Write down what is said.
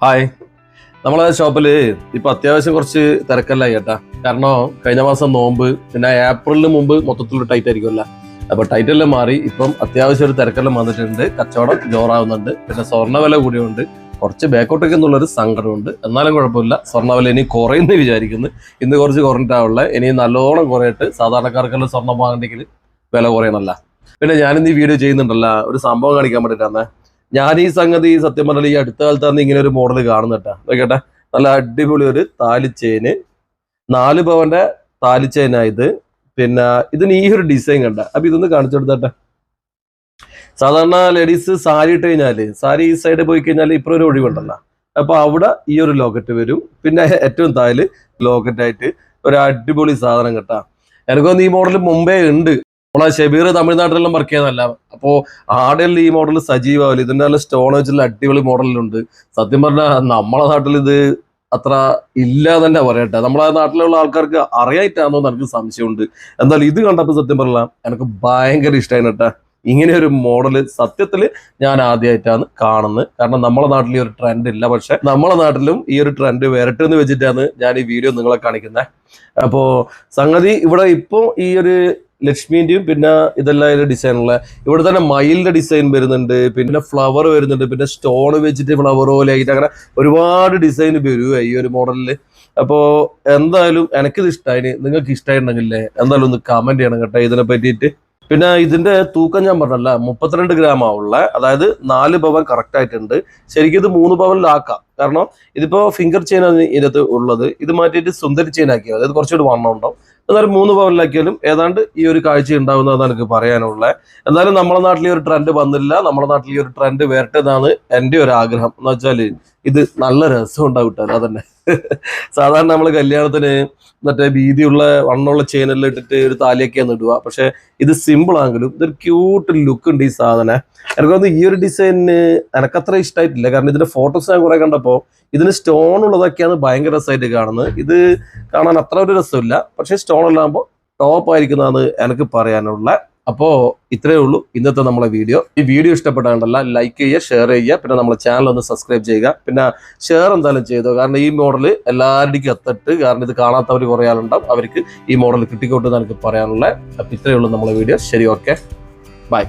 Hi, നമ്മളെ ഷോപ്പിൽ ഇപ്പൊ അത്യാവശ്യം കുറച്ച് തിരക്കല്ലായി കേട്ടാ. കാരണം കഴിഞ്ഞ മാസം നോമ്പ്, പിന്നെ ഏപ്രിലിന് മുമ്പ് മൊത്തത്തിലുള്ള ടൈറ്റ് ആയിരിക്കുമല്ല. അപ്പൊ ടൈറ്റ് എല്ലാം മാറി ഇപ്പം അത്യാവശ്യം ഒരു തിരക്കെല്ലാം വന്നിട്ടുണ്ട്. കച്ചവടം ജോറാവുന്നുണ്ട്. പിന്നെ സ്വർണ്ണ വില കൂടിയുണ്ട്. കുറച്ച് ബാക്കോട്ടേക്ക് എന്നുള്ളൊരു സങ്കടമുണ്ട്. എന്നാലും കുഴപ്പമില്ല, സ്വർണ്ണ വില ഇനി കുറയുന്നു വിചാരിക്കുന്നു. ഇന്ന് കുറച്ച് കുറഞ്ഞിട്ടാവുള്ള, ഇനി നല്ലോണം കുറയിട്ട് സാധാരണക്കാർക്കെല്ലാം സ്വർണ്ണം വാങ്ങണ്ടെങ്കിൽ വില കുറയണല്ല. പിന്നെ ഞാനിന്ന് ഈ വീഡിയോ ചെയ്യുന്നുണ്ടല്ല, ഒരു സംഭവം കാണിക്കാൻ വേണ്ടിയിട്ടാണ്. ഞാൻ ഈ സംഗതി സത്യം പറഞ്ഞാൽ ഈ അടുത്ത കാലത്താണ് ഇങ്ങനെ ഒരു മോഡൽ കാണുന്നട്ടാ. നോക്കട്ടെ, നല്ല അടിപൊളി ഒരു താലിച്ചെയിന്, 4 പവന്റെ താലിച്ചെയിനായത്. പിന്നെ ഇതിന് ഈ ഒരു ഡിസൈൻ കണ്ട. അപ്പൊ ഇതൊന്ന് കാണിച്ചു കൊടുത്തട്ടെ. സാധാരണ ലേഡീസ് സാരി ഇട്ട് കഴിഞ്ഞാല്, സാരി ഈ സൈഡ് പോയി കഴിഞ്ഞാൽ ഇപ്പൊ ഒരു ഒഴിവുണ്ടല്ലോ, അപ്പൊ അവിടെ ഈ ഒരു ലോക്കറ്റ് വരും. പിന്നെ ഏറ്റവും താഴെ ലോക്കറ്റ് ആയിട്ട് ഒരു അടിപൊളി സാധനം കേട്ടാ. എനിക്കൊന്ന് ഈ മോഡൽ മുമ്പേ ഉണ്ട്. നമ്മളെ ഷെബീർ തമിഴ്നാട്ടിലെല്ലാം വർക്ക് ചെയ്യുന്നതല്ല. അപ്പോൾ ആടെല്ലാം ഈ മോഡൽ സജീവാവില്ല. ഇതിന്റെ നല്ല സ്റ്റോൺ വെച്ചുള്ള അടിപൊളി മോഡലുണ്ട്. സത്യം പറഞ്ഞാൽ നമ്മളെ നാട്ടിൽ ഇത് അത്ര ഇല്ല തന്നെ പറയട്ടെ. നമ്മളെ നാട്ടിലുള്ള ആൾക്കാർക്ക് അറിയായിട്ടാണോ എന്ന് എനിക്ക് സംശയമുണ്ട്. എന്തായാലും ഇത് കണ്ടപ്പോൾ സത്യം പറഞ്ഞാൽ എനിക്ക് ഭയങ്കര ഇഷ്ടമായി കേട്ടാ. ഇങ്ങനെ ഒരു മോഡല് സത്യത്തിൽ ഞാൻ ആദ്യമായിട്ടാണ് കാണുന്നത്. കാരണം നമ്മളെ നാട്ടിൽ ഈ ഒരു ട്രെൻഡ് ഇല്ല. പക്ഷെ നമ്മളെ നാട്ടിലും ഈ ഒരു ട്രെൻഡ് വരട്ടെ എന്ന് വെച്ചിട്ടാണ് ഞാൻ ഈ വീഡിയോ നിങ്ങളെ കാണിക്കുന്നത്. അപ്പോ സംഗതി ഇവിടെ ഇപ്പോൾ ഈ ഒരു ലക്ഷ്മിന്റെയും പിന്നെ ഇതെല്ലാം ഡിസൈനുള്ള ഇവിടെ തന്നെ മയിലിന്റെ ഡിസൈൻ വരുന്നുണ്ട്. പിന്നെ ഫ്ലവർ വരുന്നുണ്ട്. പിന്നെ സ്റ്റോൺ വെച്ചിട്ട് ഫ്ലവർ പോലെ ആയിട്ട് അങ്ങനെ ഒരുപാട് ഡിസൈൻ വരുക ഈ ഒരു മോഡലില്. അപ്പോ എന്തായാലും എനിക്കിത് ഇഷ്ടമായി. നിങ്ങൾക്ക് ഇഷ്ടമായിട്ടുണ്ടെങ്കിലേ എന്തായാലും ഒന്ന് കമന്റ് ചെയ്യണം കേട്ടോ ഇതിനെ പറ്റിയിട്ട്. പിന്നെ ഇതിന്റെ തൂക്കം ഞാൻ പറഞ്ഞല്ല, 32 ഗ്രാം ആവുള്ള. അതായത് 4 പവൻ കറക്റ്റ് ആയിട്ടുണ്ട്. ശരിക്കും ഇത് 3 പവനിലാക്കാം. കാരണം ഇതിപ്പോ ഫിംഗർ ചെയിൻ ആണ് ഇതിനകത്ത് ഉള്ളത്. ഇത് മാറ്റിയിട്ട് സുന്ദരി ചെയിൻ ആക്കിയാൽ അതായത് കുറച്ചുകൂടി വണ്ണം ഉണ്ടാവും. എന്നാലും 3 പവനിലാക്കിയാലും ഏതാണ്ട് ഈ ഒരു കാഴ്ച ഉണ്ടാവുന്നതാണ് എനിക്ക് പറയാനുള്ളത്. എന്നാലും നമ്മുടെ നാട്ടിൽ ഈ ഒരു ട്രെൻഡ് വന്നില്ല. നമ്മുടെ നാട്ടിൽ ഈ ഒരു ട്രെൻഡ് വരട്ടെ എന്നാണ് എൻ്റെ ഒരു ആഗ്രഹം. എന്ന് വെച്ചാൽ ഇത് നല്ല രസം ഉണ്ടാവും. അതന്നെ സാധാരണ നമ്മൾ കല്യാണത്തിന് മറ്റേ വീതിയുള്ള വണ്ണമുള്ള ചെയിനെല്ലാം ഇട്ടിട്ട് ഒരു താലിയൊക്കെയാണ് ഇടുക. പക്ഷെ ഇത് സിമ്പിൾ ആണെങ്കിലും ഇതൊരു ക്യൂട്ട് ലുക്ക് ഉണ്ട് ഈ സാധനം. എനിക്ക് തോന്നുന്നു ഈ ഒരു ഡിസൈനിന് എനിക്കത്ര ഇഷ്ടമായിട്ടില്ല. കാരണം ഇതിന്റെ ഫോട്ടോസ് ഞാൻ കുറെ കണ്ടപ്പോൾ ഇതിന് സ്റ്റോൺ ഉള്ളതൊക്കെയാണ് ഭയങ്കര രസമായിട്ട് കാണുന്നത്. ഇത് കാണാൻ അത്ര ഒരു രസമില്ല. പക്ഷെ സ്റ്റോൺ എല്ലാം ടോപ്പ് ആയിരിക്കുന്നതാണ് എനിക്ക് പറയാനുള്ള. അപ്പോൾ ഇത്രയേ ഉള്ളൂ ഇന്നത്തെ നമ്മളെ വീഡിയോ. ഈ വീഡിയോ ഇഷ്ടപ്പെട്ടാണ്ടല്ല ലൈക്ക് ചെയ്യുക, ഷെയർ ചെയ്യുക. പിന്നെ നമ്മളെ ചാനൽ ഒന്ന് സബ്സ്ക്രൈബ് ചെയ്യുക. പിന്നെ ഷെയർ എന്തായാലും ചെയ്തോ. കാരണം ഈ മോഡൽ എല്ലാവരുടെയും എത്തട്ട്. കാരണം ഇത് കാണാത്തവർ കുറേ ആളുണ്ടാവും. അവർക്ക് ഈ മോഡൽ കിട്ടിക്കോട്ടെ എന്ന് എനിക്ക് പറയാനുള്ള. അപ്പോൾ ഇത്രയേ ഉള്ളൂ നമ്മളെ വീഡിയോ. ശരി, ഓക്കെ, ബൈ.